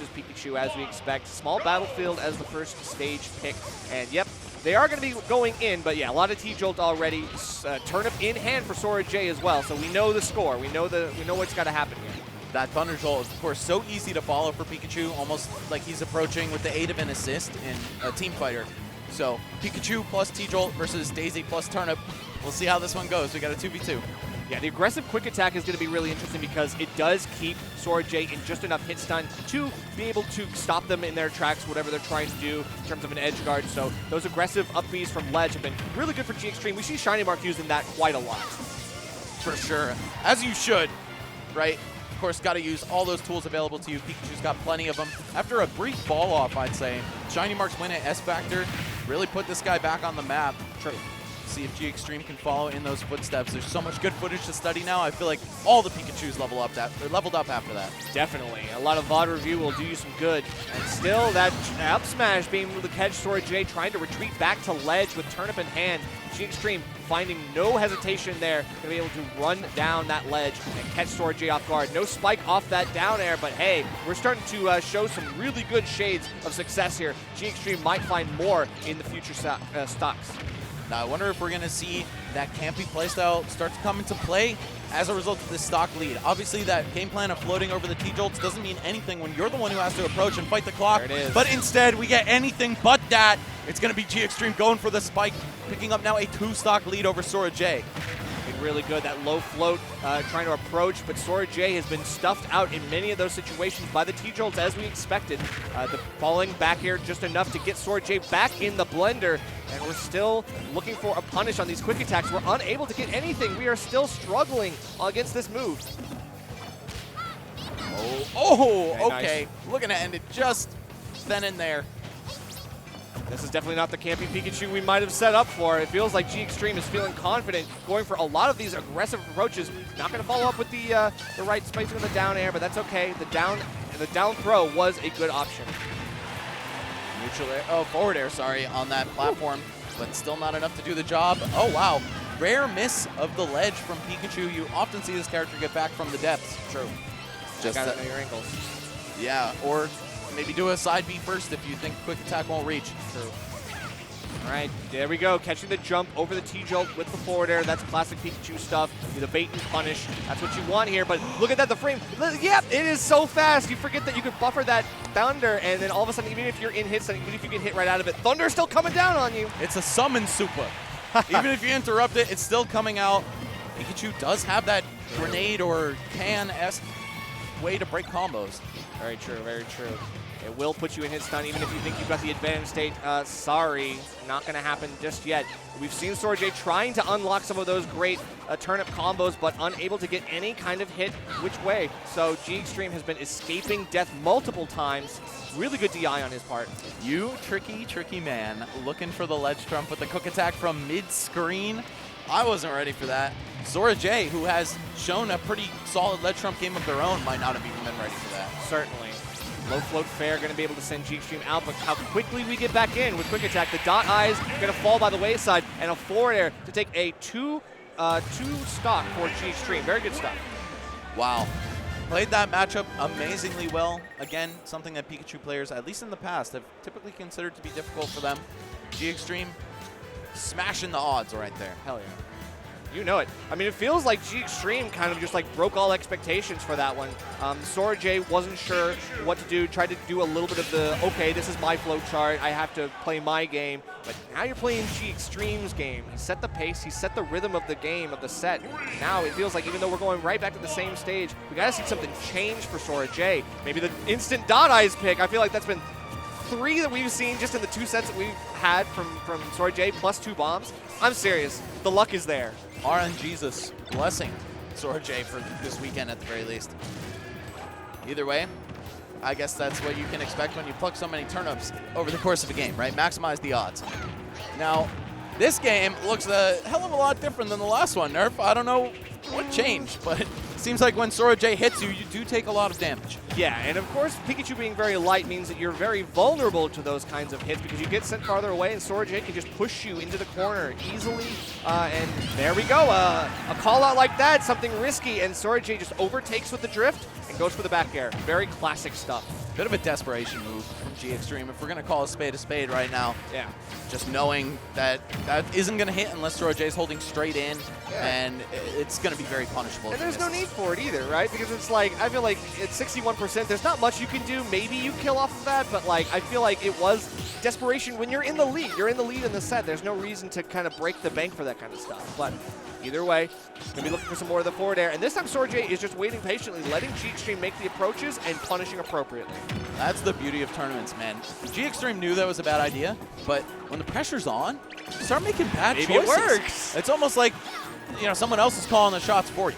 versus Pikachu, as we expect. Small battlefield as the first stage pick. And yep, they are going to be going in, but yeah, a lot of T-Jolt already. Turnip in hand for Sora J as well, so we know the score. We know what's got to happen here. That Thunder Jolt is, of course, so easy to follow for Pikachu, almost like he's approaching with the aid of an assist in a team fighter. So Pikachu plus T-Jolt versus Daisy plus Turnip. We'll see how this one goes. We got a 2v2. Yeah, the aggressive quick attack is going to be really interesting because it does keep Sora J in just enough hit stun to be able to stop them in their tracks, whatever they're trying to do in terms of an edge guard. So those aggressive up Bs from ledge have been really good for G-XTREME. We see Shiny Mark using that quite a lot. For sure. As you should, right? Of course, got to use all those tools available to you. Pikachu's got plenty of them. After a brief fall off, I'd say, Shiny Mark's win at S-Factor really put this guy back on the map. True. See if G-XTREME can follow in those footsteps. There's so much good footage to study now. I feel like all the Pikachus leveled up after that. Definitely. A lot of VOD review will do you some good. And still, that up smash being able to catch Sora J, trying to retreat back to ledge with Turnip in hand. G-XTREME finding no hesitation there, going to be able to run down that ledge and catch Sora J off guard. No spike off that down air, but hey, we're starting to show some really good shades of success here. G-XTREME might find more in the future stocks. Now, I wonder if we're going to see that campy playstyle start to come into play as a result of this stock lead. Obviously, that game plan of floating over the T-Jolts doesn't mean anything when you're the one who has to approach and fight the clock. There it is. But instead, we get anything but that. It's going to be G-XTREME going for the spike, picking up now a 2-stock lead over Sora J. Really good, that low float trying to approach, but Sora J has been stuffed out in many of those situations by the T-Jolts as we expected. The falling back here just enough to get Sora J back in the blender, and we're still looking for a punish on these quick attacks. We're unable to get anything. We are still struggling against this move. Okay. Nice. Looking to end it just then and there. This is definitely not the campy Pikachu we might have set up for. It feels like G-XTREME is feeling confident, going for a lot of these aggressive approaches. Not going to follow up with the right spacing of the down air, but that's okay. The down throw was a good option. Neutral air, forward air, sorry, on that platform, but still not enough to do the job. Oh, wow. Rare miss of the ledge from Pikachu. You often see this character get back from the depths. True. Just gotta know your angles. Yeah, or maybe do a side B first if you think quick attack won't reach. True. All right, there we go. Catching the jump over the T-Jolt with the forward air. That's classic Pikachu stuff. The bait and punish. That's what you want here. But look at that, the frame. Yeah, it is so fast. You forget that you could buffer that Thunder, and then all of a sudden, even if you're in hit stun, even if you get hit right out of it, Thunder's still coming down on you. It's a summon super. Even if you interrupt it, it's still coming out. Pikachu does have that grenade or can-esque way to break combos. Very true, very true. It will put you in hit stun even if you think you've got the advantage state. Sorry, not going to happen just yet. We've seen Sora J trying to unlock some of those great turnip combos, but unable to get any kind of hit which way. So G-XTREME has been escaping death multiple times. Really good DI on his part. You tricky, tricky man, looking for the ledge trump with the quick attack from mid-screen. I wasn't ready for that. Sora J, who has shown a pretty solid ledge trump game of their own, might not have even been ready for that. Certainly. Low float fair going to be able to send G-XTREME out, but how quickly we get back in with quick attack. The dot eyes going to fall by the wayside, and a forward air to take a two stock for G-XTREME. Very good stuff. Wow. Played that matchup amazingly well. Again, something that Pikachu players, at least in the past, have typically considered to be difficult for them. G-XTREME smashing the odds right there. Hell yeah. You know it. I mean, it feels like G-XTREME kind of just like broke all expectations for that one. Sora J wasn't sure what to do, tried to do a little bit of the, okay, this is my flow chart, I have to play my game. But now you're playing G-XTREME's game. He set the pace, he set the rhythm of the game, of the set. Now it feels like even though we're going right back to the same stage, we got to see something change for Sora J. Maybe the instant dot eyes pick. I feel like that's been 3 that we've seen just in the 2 sets that we've had from Sora J plus 2 bombs. I'm serious. The luck is there. RNGesus blessing Sora J for this weekend at the very least. Either way, I guess that's what you can expect when you pluck so many turnips over the course of a game, right? Maximize the odds. Now, this game looks a hell of a lot different than the last one, Nerf. I don't know what changed, but it seems like when Sora J hits you, you do take a lot of damage. Yeah, and of course, Pikachu being very light means that you're very vulnerable to those kinds of hits because you get sent farther away and Sora J can just push you into the corner easily. And there we go. A call out like that, something risky, and Sora J just overtakes with the drift and goes for the back air. Very classic stuff. Bit of a desperation move from G-XTREME, if we're going to call a spade right now. Yeah. Just knowing that that isn't going to hit unless Sorajay's holding straight in, and it's going to be very punishable. And there's no need for it either, right? Because it's like, I feel like at 61%, there's not much you can do. Maybe you kill off of that, but like, I feel like it was desperation when you're in the lead. You're in the lead in the set. There's no reason to kind of break the bank for that kind of stuff. But either way, gonna be looking for some more of the forward air. And this time, Sorajay is just waiting patiently, letting G-XTREME make the approaches and punishing appropriately. That's the beauty of tournaments, man. G-XTREME knew that was a bad idea, but when the pressure's on, start making bad choices. Maybe it works. It's almost like, you know, someone else is calling the shots for you.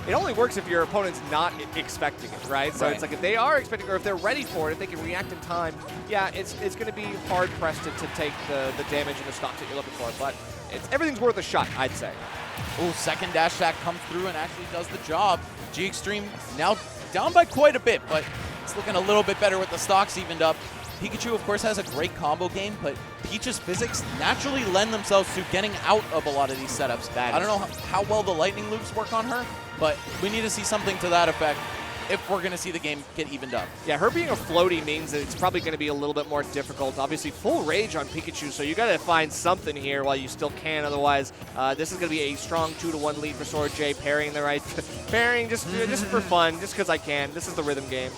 It only works if your opponent's not expecting it, right? So it's like if they are expecting, or if they're ready for it, if they can react in time, yeah, it's going to be hard-pressed to take the damage and the stocks that you're looking for. But everything's worth a shot, I'd say. Oh, second dash attack comes through and actually does the job. G-XTREME now down by quite a bit, but it's looking a little bit better with the stocks evened up. Pikachu, of course, has a great combo game, but Peach's physics naturally lend themselves to getting out of a lot of these setups. I don't know how well the lightning loops work on her, but we need to see something to that effect if we're going to see the game get evened up. Yeah, her being a floaty means that it's probably going to be a little bit more difficult. Obviously, full rage on Pikachu, so you got to find something here while you still can. Otherwise, this is going to be a strong 2-1 lead for Sorajay, parrying the right parrying just for fun, just because I can. This is the rhythm game.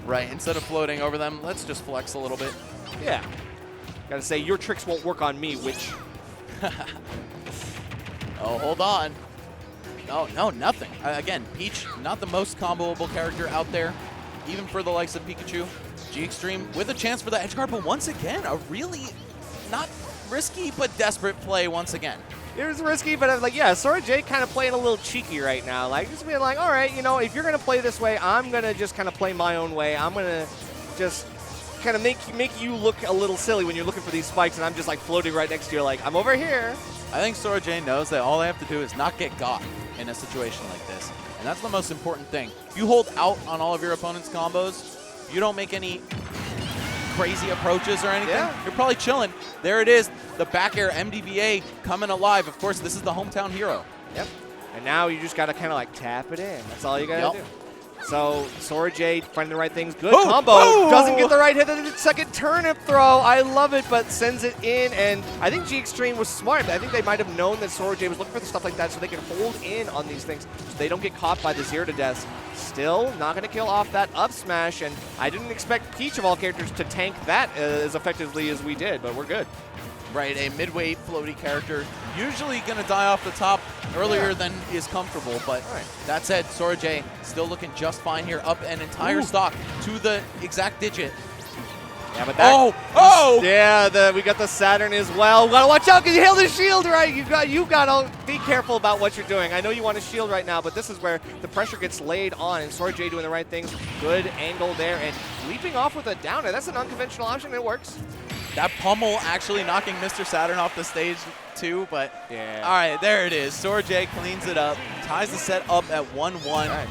Right, instead of floating over them, let's just flex a little bit. Yeah. Got to say, your tricks won't work on me, which... Oh, hold on. No, nothing. Again, Peach, not the most comboable character out there, even for the likes of Pikachu. G-XTREME with a chance for the edge guard, but once again, a really not risky but desperate play once again. It was risky, but I'm like, yeah, Sorajay kind of playing a little cheeky right now. Like, just being like, all right, you know, if you're going to play this way, I'm going to just kind of play my own way. I'm going to just kind of make you look a little silly when you're looking for these spikes, and I'm just like floating right next to you like, I'm over here. I think Sorajay knows that all they have to do is not get got in a situation like this. And that's the most important thing. If you hold out on all of your opponent's combos, you don't make any crazy approaches or anything, you're probably chilling. There it is, the back air MDVA coming alive. Of course, this is the hometown hero. Yep. And now you just got to kind of like tap it in. That's all you got to do. So Sorajay finding the right things. Good combo. Doesn't get the right hit. The second turnip throw. I love it, but sends it in. And I think G-XTREME was smart. I think they might have known that Sorajay was looking for stuff like that so they can hold in on these things so they don't get caught by the 0 to deaths. Still not going to kill off that up smash. And I didn't expect Peach of all characters to tank that as effectively as we did, but we're good. Right, a mid-weight floaty character, usually going to die off the top earlier than is comfortable, but that said, Sorajay still looking just fine here, up an entire stock to the exact digit. Yeah, but that, yeah, we got the Saturn as well. Gotta watch out because you held his shield, right? You got to be careful about what you're doing. I know you want a shield right now, but this is where the pressure gets laid on, and Sorajay doing the right things. Good angle there, and leaping off with a downer. That's an unconventional option, it works. That pummel actually knocking Mr. Saturn off the stage too, but yeah. All right, there it is. Sorajay cleans it up, ties the set up at 1-1. Right.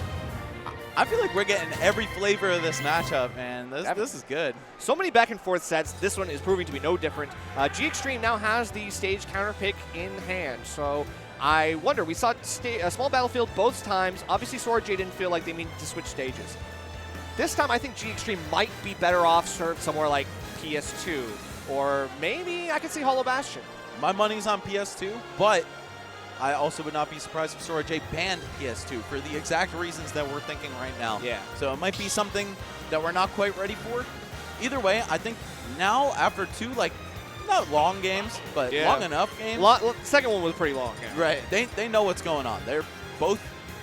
I feel like we're getting every flavor of this matchup, man. This is good. So many back and forth sets. This one is proving to be no different. G-XTREME now has the stage counter pick in hand, so I wonder, we saw a small battlefield both times. Obviously, Sorajay didn't feel like they needed to switch stages. This time, I think G-XTREME might be better off served somewhere like PS2. Or maybe I could see Hollow Bastion. My money's on PS2, but I also would not be surprised if Sorajay banned PS2 for the exact reasons that we're thinking right now. Yeah. So it might be something that we're not quite ready for. Either way, I think now after two, like, not long games, but long enough games. Second one was pretty long. Yeah. Right. They know what's going on. They're both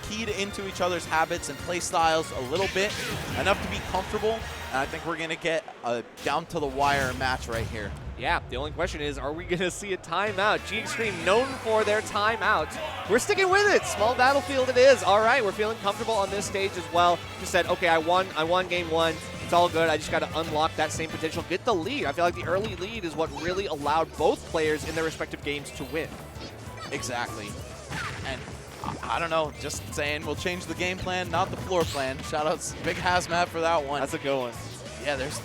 keyed into each other's habits and play styles a little bit, enough to be comfortable. And I think we're going to get a down-to-the-wire match right here. Yeah, the only question is, are we going to see a timeout? G-XTREME known for their timeouts. We're sticking with it. Small battlefield it is. All right, we're feeling comfortable on this stage as well. Just said, okay, I won game one. It's all good. I just got to unlock that same potential, get the lead. I feel like the early lead is what really allowed both players in their respective games to win. Exactly. And I don't know, just saying we'll change the game plan, not the floor plan. Shoutouts Big Hazmat for that one. That's a good one. Yeah, there's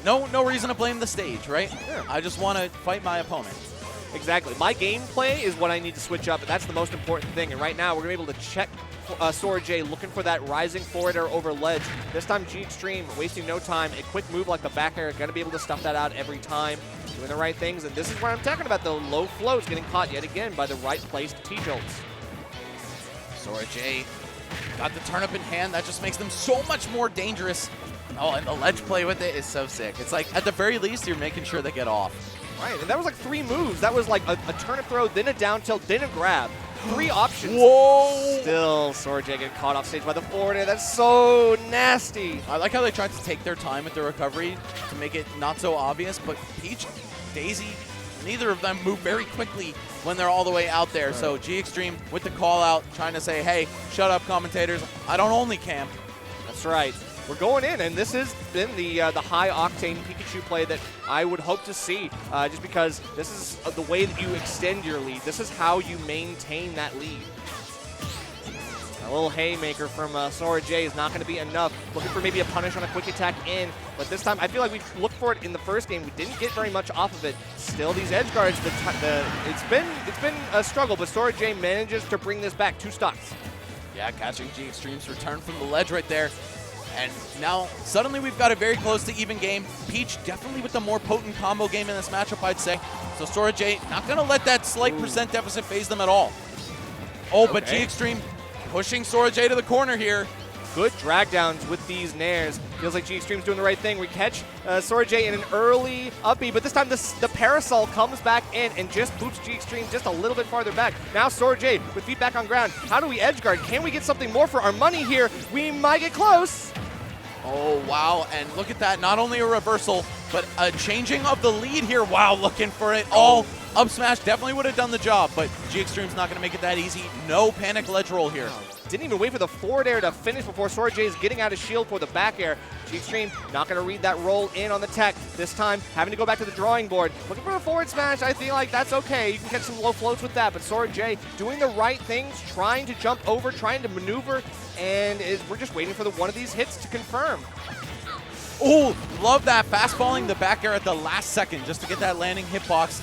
no reason to blame the stage, right? Yeah. I just want to fight my opponent. Exactly. My gameplay is what I need to switch up, and that's the most important thing. And right now, we're going to be able to check Sora J looking for that rising forward air over ledge. This time G-XTREME wasting no time. A quick move like the back air, going to be able to stuff that out every time. Doing the right things, and this is what I'm talking about, the low floats getting caught yet again by the right placed T-jolts. Sora J got the turnip in hand. That just makes them so much more dangerous. Oh, and the ledge play with it is so sick. It's like, at the very least, you're making sure they get off. Right, and that was like 3 moves. That was like a turnip throw, then a down tilt, then a grab. 3 options. Whoa! Still, Sora J getting caught off stage by the forward air. That's so nasty. I like how they tried to take their time with the recovery to make it not so obvious, but Peach, Daisy, neither of them move very quickly when they're all the way out there. Right. So G-XTREME with the call out, trying to say, hey, shut up, commentators. I don't only camp. That's right. We're going in, and this has been the high-octane Pikachu play that I would hope to see, just because this is the way that you extend your lead. This is how you maintain that lead. A little haymaker from Sora J is not going to be enough. Looking for maybe a punish on a quick attack in, but this time I feel like we looked for it in the first game. We didn't get very much off of it. Still, these edge guards, it's been a struggle, but Sora J manages to bring this back. 2 stocks. Yeah, catching G-XTREME's return from the ledge right there. And now, suddenly we've got a very close to even game. Peach definitely with the more potent combo game in this matchup, I'd say. So Sora J not going to let that slight percent deficit phase them at all. Oh, okay. But G-XTREME pushing Sora J to the corner here. Good drag downs with these nairs. Feels like G-XTREME's doing the right thing. We catch Sora J in an early up B, but this time the parasol comes back in and just boots G-XTREME just a little bit farther back. Now Sora J with feet back on ground. How do we edge guard? Can we get something more for our money here? We might get close. Oh, wow, and look at that. Not only a reversal, but a changing of the lead here. Wow, looking for it all. Up smash definitely would have done the job, but G-XTREME's not going to make it that easy. No panic ledge roll here. Didn't even wait for the forward air to finish before Sora J is getting out of shield for the back air. G-XTREME not going to read that roll in on the tech. This time, having to go back to the drawing board. Looking for a forward smash, I feel like that's okay. You can catch some low floats with that, but Sora J doing the right things, trying to jump over, trying to maneuver, and we're just waiting for one of these hits to confirm. Oh, love that. Fastballing the back air at the last second just to get that landing hitbox.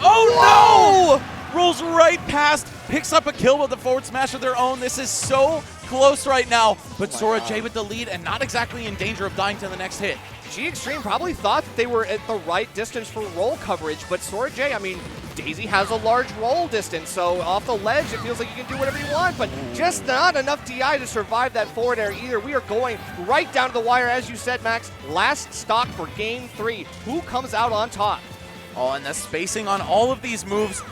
Oh, no! Rolls right past, picks up a kill with the forward smash of their own. This is so close right now, but Sora J with the lead and not exactly in danger of dying to the next hit. G-XTREME probably thought that they were at the right distance for roll coverage, but Sora J, I mean, Daisy has a large roll distance, so off the ledge, it feels like you can do whatever you want, but just not enough DI to survive that forward air either. We are going right down to the wire, as you said, Max. Last stock for Game 3. Who comes out on top? Oh, and the spacing on all of these moves,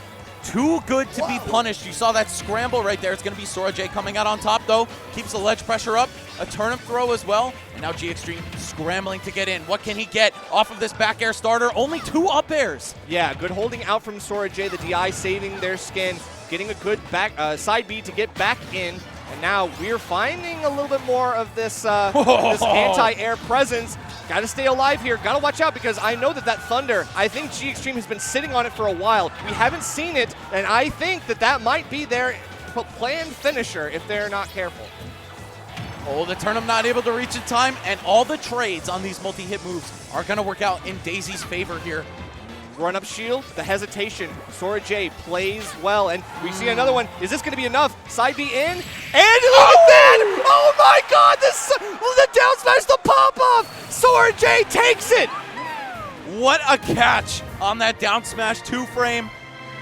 too good to be punished. You saw that scramble right there. It's going to be Sora J coming out on top, though. Keeps the ledge pressure up. A turnip throw as well. And now G-XTREME scrambling to get in. What can he get off of this back air starter? Only 2 up airs. Yeah, good holding out from Sora J. The DI saving their skin. Getting a good back side B to get back in. And now we're finding a little bit more of this, this anti-air presence. Got to stay alive here. Got to watch out because I know that Thunder, I think G-XTREME has been sitting on it for a while. We haven't seen it, and I think that might be their planned finisher if they're not careful. Oh, the turnip not able to reach in time, and all the trades on these multi-hit moves are going to work out in Daisy's favor here. Run up shield, the hesitation. Sora J plays well, and we see another one. Is this going to be enough? Side B in, and look at that! Oh my God! The down smash, the pop off. Sora J takes it. What a catch on that down smash 2-frame.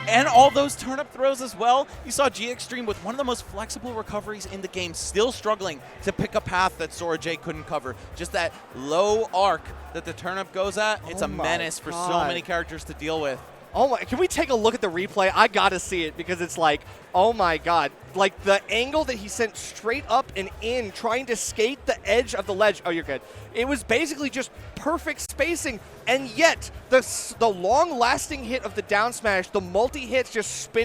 And all those turnip throws as well. You saw G-XTREME with one of the most flexible recoveries in the game, still struggling to pick a path that Sora J couldn't cover. Just that low arc that the turnip goes at, it's a menace for so many characters to deal with. Oh my, can we take a look at the replay? I gotta see it because it's like, oh my God. Like the angle that he sent straight up and in, trying to skate the edge of the ledge. Oh, you're good. It was basically just perfect spacing, and yet the long-lasting hit of the down smash, the multi-hits just spin